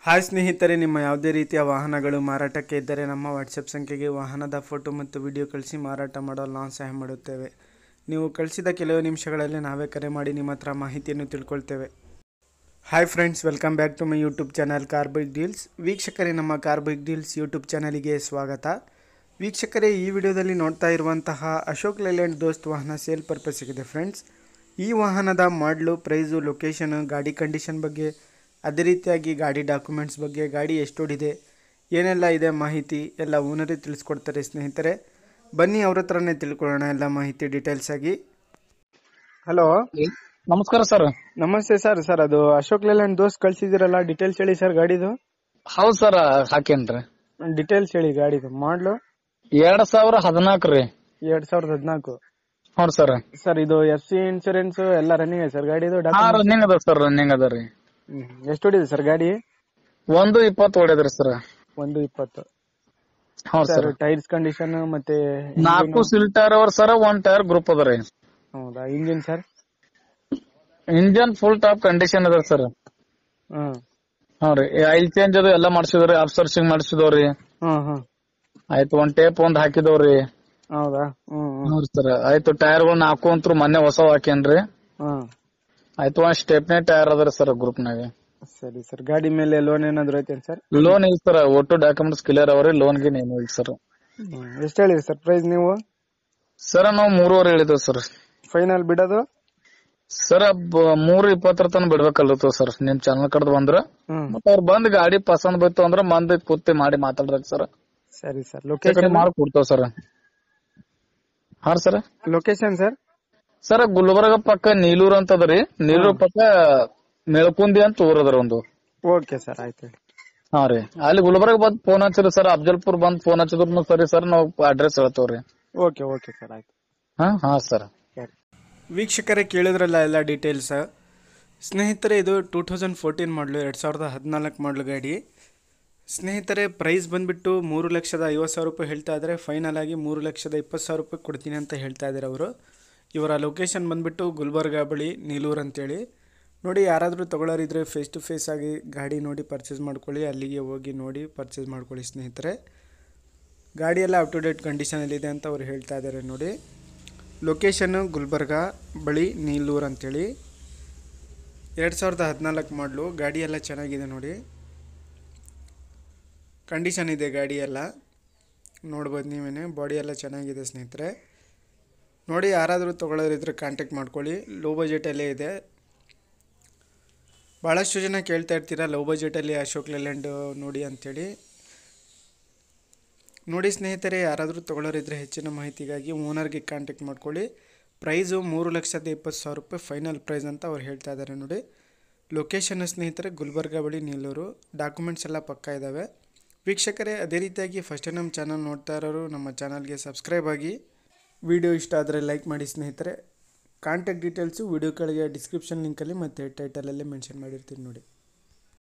Hi ಸ್ನೇಹಿತರೆ, ನಿಮ್ಮ ಯಾವುದೇ ರೀತಿಯ ವಾಹನಗಳು ಮಾರಾಟಕ್ಕೆ ಇದ್ದರೆ ನಮ್ಮ ವಾಟ್ಸಪ್ ಸಂಖ್ಯೆಗೆ ವಾಹನದ ಫೋಟೋ ಮತ್ತು ವಿಡಿಯೋ ಕಳಿಸಿ ಮಾರಾಟ ಮಾಡಲು ನಾವು ಸಹಾಯ ಮಾಡುತ್ತೇವೆ. ನೀವು ಕಳಿಸಿದ ಕೆಲವು ನಿಮಿಷಗಳಲ್ಲಿ ನಾವೇ ಕರೆ ಮಾಡಿ ನಿಮ್ಮ ಹತ್ರ ಮಾಹಿತಿಯನ್ನು ತಿಳ್ಕೊಳ್ತೇವೆ. Hi friends, welcome back to my YouTube channel car bike deals. ವೀಕ್ಷಕರೇ, ನಮ್ಮ ಕಾರ್ ಬೈಕ್ ಡೀಲ್ಸ್ ಯೂಟ್ಯೂಬ್ ಚಾನಲಿಗೆ ಸ್ವಾಗತ. ವೀಕ್ಷಕರೇ, ಈ ವಿಡಿಯೋದಲ್ಲಿ ನೋಡ್ತಾ ಇರುವಂತಹ ಅಶೋಕ್ ಲೇಲ್ಯಾಂಡ್ ದೋಸ್ತ್ ವಾಹನ ಸೇಲ್ ಪರ್ಪಸ್ಸಿಗಿದೆ ಫ್ರೆಂಡ್ಸ್. ಈ ವಾಹನದ ಮಾಡಲು, ಪ್ರೈಸು, ಲೊಕೇಶನ್, ಗಾಡಿ ಕಂಡೀಷನ್ ಬಗ್ಗೆ, ಅದೇ ರೀತಿಯಾಗಿ ಗಾಡಿ ಡಾಕ್ಯುಮೆಂಟ್ಸ್ ಬಗ್ಗೆ, ಗಾಡಿ ಎಷ್ಟು ಓಡಿದೆ, ಏನೆಲ್ಲ ಇದೆ ಮಾಹಿತಿ ಎಲ್ಲ ಓನರೇ ತಿಳಿಸ್ಕೊಡ್ತಾರೆ ಸ್ನೇಹಿತರೆ. ಬನ್ನಿ ಅವ್ರ ಹತ್ರನೇ ತಿಳ್ಕೊಳ್ಳೋಣ ಎಲ್ಲ ಮಾಹಿತಿ ಡೀಟೇಲ್ಸ್ ಆಗಿ. ಹಲೋ, ನಮಸ್ಕಾರ ಸರ್. ನಮಸ್ತೆ ಸರ್. ಅದು ಅಶೋಕ್ ಲೇಲ್ಯಾಂಡ್ ದೋಸ್ತ್ ಕಳ್ಸಿದಿರಲ್ಲ, ಡೀಟೇಲ್ಸ್ ಹೇಳಿ ಸರ್ ಗಾಡಿದು. ಹೌದ್ ಸರ್, ಹಾಕೇನ್ರಿ. ಡೀಟೇಲ್ಸ್ ಹೇಳಿ ಗಾಡಿದು. ಮಾಡಲು 2014 ರೀ. 2014. ಹೌದ್ ಸರ್. ಸರ್, ಇದು FC ಇನ್ಸೂರೆನ್ಸ್ ಎಲ್ಲ ರನ್ನಿಂಗ್ ಇದೆ ಸರ್ ಗಾಡಿದು? ರನ್ನಿಂಗ್ ಅದ ಸರ್, ರನ್ನಿಂಗ್ ಅದ ರೀ. ಎಷ್ಟು ಹೊಡಿದೆ ಸರ್ ಗಾಡಿ? 120 ಹೊಡೆದ್ರಿ ಸರ್. 120. ಹೌದ್ ಸರ್, ಸರ್. ಟೈರ್ಸ್ ಕಂಡೀಷನ್ ಮತ್ತೆ 4 ಸಿಲ್ ಟೈರ್ ಅವರ್ ಸರ್, 1 ಟೈರ್ ಗ್ರೂಪ್ ಅದ ರೀ. ಹೌದಾ? Engine sir? Engine full top condition ಅದ ಸರ್. ಹಾ ರೀ, ಆಯಿಲ್ ಚೇಂಜ್ ಅದು ಎಲ್ಲ ಮಾಡ್ಸಿದ್ರಿ, ಅಪ್ ಸರ್ಚಿಂಗ್ ಮಾಡ್ಸಿದವ್ರಿ. ಆಯ್ತು, 1 ಟೇಪ್ ಒಂದ್ ಹಾಕಿದವ್ರಿ. ಹೌದಾ? ಹೌದ್ ಸರ್. ಆಯ್ತು, ಟೈರ್ ಗಳು 4 ಅಂತೂ ಮೊನ್ನೆ ಹೊಸ ಹಾಕೇನ್ರಿ. ಆಯ್ತು, 1 ಸ್ಟೆಪ್ನೇ ಟೈರ್ ಅದ್ರಿ ಸರ್ ಗ್ರೂಪ್ ನಾಗ. ಸರಿ ಸರ್. ಗಾಡಿ ಮೇಲೆ ಲೋನ್ ಏನಾದ್ರು ಐತೇನ್ ಸರ್? ಲೋನ್ ಇಲ್ಲ ಸರ್, ಒಟ್ಟು ಡಾಕ್ಯುಮೆಂಟ್ಸ್ ಕ್ಲಿಯರ್ ಅವ್ರಿ, ಲೋನ್ ಗೆ ಏನು ಇಲ್ಲ ಸರ್. ಎಷ್ಟು ಹೇಳಿರಿ ಸರ್ ಪ್ರೈಸ್ ನೀವು? ಸರ್, ನಾವು 3.5 ಹೇಳಿದೇವ್ ಸರ್. ಫೈನಲ್ ಬಿಡೋದು ಸರ್ 3.20 ತನ ಬಿಡ್ಬೇಕಲ್ರಿ ಸರ್. ನಿಮ್ ಚಾನಲ್ ಕಡೆ ಬಂದ್ರ ಮತ್ತ ಅವ್ರು ಬಂದ್ ಗಾಡಿ ಪಸಂದ್ ಬೈತು ಅಂದ್ರ ಮಂದಿ ಕೂತಿ ಮಾಡಿ ಮಾತಾಡ್ಬೇಕು ಸರ್. ಸರಿ ಸರ್. ಲೊಕೇಶನ್ ಮಾಡಿ ಕೊಡ್ತಾವ್ ಸರ್. ಹಾ sir. Location sir? Sir, Gulbarga ಪಕ್ಕ ನೀಲೂರ್ ಅಂತದ್ರಿ. ನೀಲೂರ್ ಪಕ್ಕ ಮೇಳ್ಕುಂದಿ ಅಂತ ಊರ್ ಅದ್ರ ಒಂದು. ಓಕೆ ಸರ್, ಆಯ್ತು. ಹಾ ರೀ, ಅಲ್ಲಿ ಗುಲ್ಬರ್ಗ ಬಂದ್ ಫೋನ್ ಹಚ್ಚಿರಿ ಸರ್. ಅಫ್ಜಲ್ಪುರ್ ಬಂದ್ ಫೋನ್ ಹಚ್ಚಿದ್ರು ಸರಿ ಸರ್, ನಾವು ಅಡ್ರೆಸ್ ಹೇಳ್ತೇವ್ರಿ. ಓಕೆ ಓಕೆ ಸರ್, ಆಯ್ತು. ಹಾ ಸರ್. ವೀಕ್ಷಕರೇ, ಕೇಳಿದ್ರಲ್ಲ ಎಲ್ಲ ಡೀಟೇಲ್ಸ್. ಸ್ನೇಹಿತರೆ, ಇದು 2014 ಮಾಡಲು, 2014 ಮಾಡಲು ಗಾಡಿ. ಸ್ನೇಹಿತರೆ, ಪ್ರೈಸ್ ಬಂದ್ಬಿಟ್ಟು 3,50,000 ರೂಪಾಯಿ ಹೇಳ್ತಾ ಇದ್ದಾರೆ. ಫೈನಲ್ ಆಗಿ 3,20,000 ರೂಪಾಯಿ ಕೊಡ್ತೀನಿ ಅಂತ ಹೇಳ್ತಾ ಇದ್ದಾರೆ ಅವರು. ಇವರ ಲೊಕೇಶನ್ ಬಂದ್ಬಿಟ್ಟು ಗುಲ್ಬರ್ಗ ಬಳಿ ನೀಲೂರು ಅಂತೇಳಿ. ನೋಡಿ, ಯಾರಾದರೂ ತೊಗೊಳ್ಳೋರಿದ್ರೆ ಫೇಸ್ ಟು ಫೇಸ್ ಆಗಿ ಗಾಡಿ ನೋಡಿ ಪರ್ಚೇಸ್ ಮಾಡ್ಕೊಳ್ಳಿ. ಅಲ್ಲಿಗೆ ಹೋಗಿ ನೋಡಿ ಪರ್ಚೇಸ್ ಮಾಡ್ಕೊಳ್ಳಿ ಸ್ನೇಹಿತರೆ. ಗಾಡಿ ಎಲ್ಲ ಅಪ್ ಟು ಡೇಟ್ ಕಂಡೀಷನಲ್ಲಿದೆ ಅಂತ ಅವ್ರು ಹೇಳ್ತಾ ಇದ್ದಾರೆ. ನೋಡಿ, ಲೊಕೇಶನ್ನು ಗುಲ್ಬರ್ಗ ಬಳಿ ನೀಲೂರು ಅಂತೇಳಿ. 2014 ಮಾಡಲು. ಗಾಡಿ ಎಲ್ಲ ಚೆನ್ನಾಗಿದೆ ನೋಡಿ, ಕಂಡೀಷನ್ ಇದೆ ಗಾಡಿ ಎಲ್ಲ. ನೋಡ್ಬೋದು ನೀವೇನೆ, ಬಾಡಿ ಎಲ್ಲ ಚೆನ್ನಾಗಿದೆ ಸ್ನೇಹಿತರೆ. ನೋಡಿ, ಯಾರಾದರೂ ತೊಗೊಳ್ಳೋರಿದ್ರೆ ಕಾಂಟ್ಯಾಕ್ಟ್ ಮಾಡ್ಕೊಳ್ಳಿ. ಲೋ ಬಜೆಟಲ್ಲೇ ಇದೆ. ಭಾಳಷ್ಟು ಜನ ಕೇಳ್ತಾ ಇರ್ತೀರ ಲೋ ಬಜೆಟಲ್ಲಿ ಅಶೋಕ್ ಲೇಲ್ಯಾಂಡ್ ನೋಡಿ ಅಂಥೇಳಿ. ನೋಡಿ ಸ್ನೇಹಿತರೆ, ಯಾರಾದರೂ ತೊಗೊಳ್ಳೋರಿದ್ರೆ ಹೆಚ್ಚಿನ ಮಾಹಿತಿಗಾಗಿ ಓನರ್ಗೆ ಕಾಂಟ್ಯಾಕ್ಟ್ ಮಾಡ್ಕೊಳ್ಳಿ. ಪ್ರೈಸು 3,20,000 ರೂಪಾಯಿ ಫೈನಲ್ ಪ್ರೈಸ್ ಅಂತ ಅವ್ರು ಹೇಳ್ತಾ ಇದ್ದಾರೆ. ನೋಡಿ, ಲೊಕೇಶನ್ ಸ್ನೇಹಿತರೆ ಗುಲ್ಬರ್ಗ ಬಳಿ ನೀಲೂರು. ಡಾಕ್ಯುಮೆಂಟ್ಸ್ ಎಲ್ಲ ಪಕ್ಕಾ ಇದ್ದಾವೆ. ವೀಕ್ಷಕರೇ, ಅದೇ ರೀತಿಯಾಗಿ ಫಸ್ಟ್ ನಮ್ಮ ಚಾನಲ್ ನೋಡ್ತಾ ಇರೋರು ನಮ್ಮ ಚಾನಲ್ಗೆ ಸಬ್ಸ್ಕ್ರೈಬ್ ಆಗಿ. ವಿಡಿಯೋ ಇಷ್ಟ ಆದರೆ ಲೈಕ್ ಮಾಡಿ ಸ್ನೇಹಿತರೆ. ಕಾಂಟ್ಯಾಕ್ಟ್ ಡೀಟೇಲ್ಸು ವಿಡಿಯೋ ಕೆಳಗೆ ಡಿಸ್ಕ್ರಿಪ್ಷನ್ ಲಿಂಕಲ್ಲಿ ಮತ್ತು ಟೈಟಲಲ್ಲೇ ಮೆನ್ಷನ್ ಮಾಡಿರ್ತೀನಿ ನೋಡಿ.